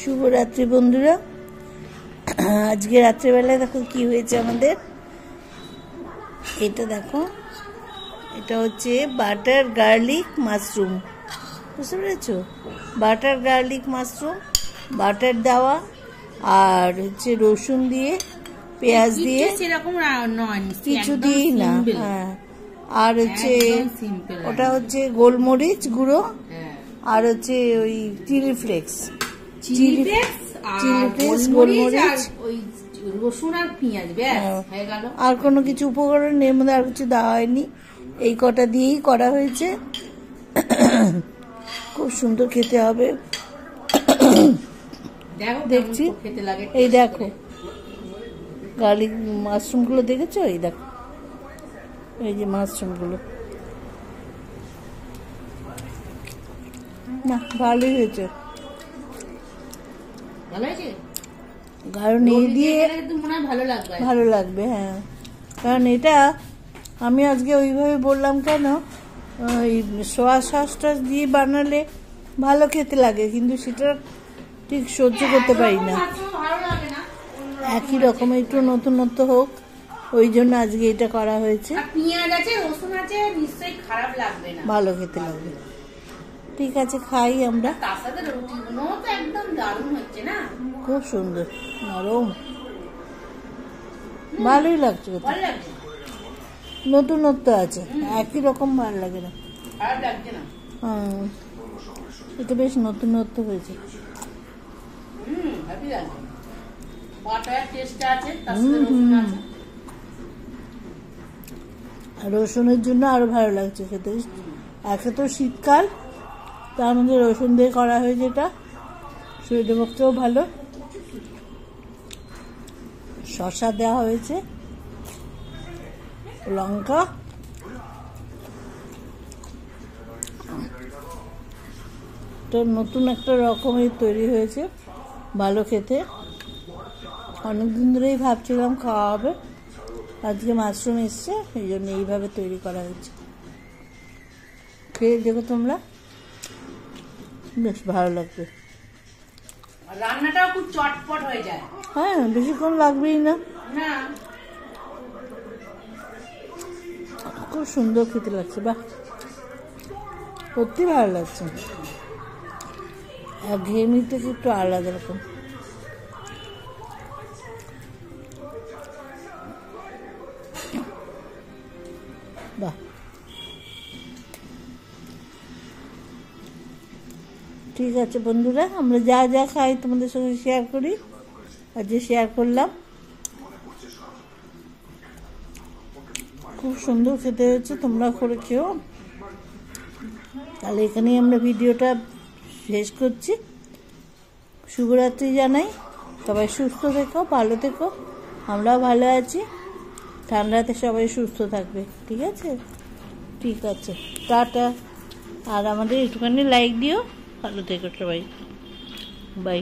শুভরাত্রি বন্ধুরা। আজকে রাত্রেবেলায় দেখো কি হয়েছে আমাদের। এটা দেখো, এটা হচ্ছে বাটার গার্লিক মাশরুম, বুঝতে পেরেছো? বাটার গার্লিক মাশরুম, বাটার দেওয়া আর হচ্ছে রসুন দিয়ে পেঁয়াজ দিয়ে, কিছু দিই না। হ্যাঁ, আর হচ্ছে ওটা হচ্ছে গোলমরিচ গুঁড়ো, আর হচ্ছে ওই চিলি ফ্লেক্স, গোলমরিচ, রসুন আর পেঁয়াজ, হয়ে গেল। আর কোনো কিছু উপকরণ এর মধ্যে আর কিছু দেওয়া হয়নি, এই কটা দিয়েই করা হয়েছে। খুব সুন্দর খেতে হবে। দেখছি, এই দেখো গার্লিক মাশরুম গুলো দেখেছো? এই দেখো, এই যে মাশরুম গুলো, না ভালোই হয়েছে। কারণ এই দিয়ে ভালো লাগবে, হ্যাঁ। কারণ এটা আমি আজকে ওইভাবে বললাম কেন, ওই সোয়া সসটা দিয়ে বানালে ভালো খেতে লাগে, কিন্তু সেটা ঠিক সহ্য করতে পারি না। একই রকম একটু নতুনত্ব হোক, ওই জন্য আজকে এটা করা হয়েছে। পেঁয়াজ আছে, রসুন আছে, নিশ্চয়ই খারাপ লাগবে না, ভালো খেতে লাগবে। ঠিক আছে, খাই আমরা। তার সাথে রুটিগুলো তো একদম দারুণ হচ্ছে না, খুব সুন্দর নরম, ভালোই লাগছে। নতুনত্ব আছে, একই রকম ভালো লাগে না, খারাপ লাগছে না। এটা বেশ নতুনত্ব হয়েছে। হেভি লাগছে, বাটার টেস্ট আছে, তার সাথে রসুন আছে। রসুনের জন্য আরো ভালো লাগছে খেতে। একে তো শীতকাল, তার মধ্যে রসুন দিয়ে করা হয়েছে, এটা শরীরের পক্ষেও ভালো। শসা দেওয়া হয়েছে, লঙ্কা, তো নতুন একটা রকমের তৈরি হয়েছে, ভালো খেতে। অনেকদিন ধরেই ভাবছিলাম খাওয়া হবে, আজকে মাশরুম এসছে, এই জন্য এইভাবে তৈরি করা হয়েছে। খেয়ে দেখো তোমরা, বেশ ভালো লাগবে। রান্নাটাও খুব চটপট হয়ে যায়, হ্যাঁ, বেশিক্ষণ লাগবেই না। খুব সুন্দর খেতে লাগছে, বাহ, সত্যি ভালো লাগছে। ঘেয়েমি থেকে একটু আলাদা রকম। বাহ, ঠিক আছে বন্ধুরা, আমরা যা যা খাই তোমাদের সঙ্গে শেয়ার করি, আজকে শেয়ার করলাম। খুব সুন্দর খেতে হয়েছে, তোমরা করে খেও। তাহলে এখানেই আমরা ভিডিওটা শেষ করছি। শুভরাত্রি জানাই, সবাই সুস্থ থেকো, ভালো থেকো। আমরাও ভালো আছি, ঠান্ডাতে সবাই সুস্থ থাকবে, ঠিক আছে? ঠিক আছে, টাটা। আর আমাদের একটুখানি লাইক দিও। ভালো থেকো সবাই, বাই।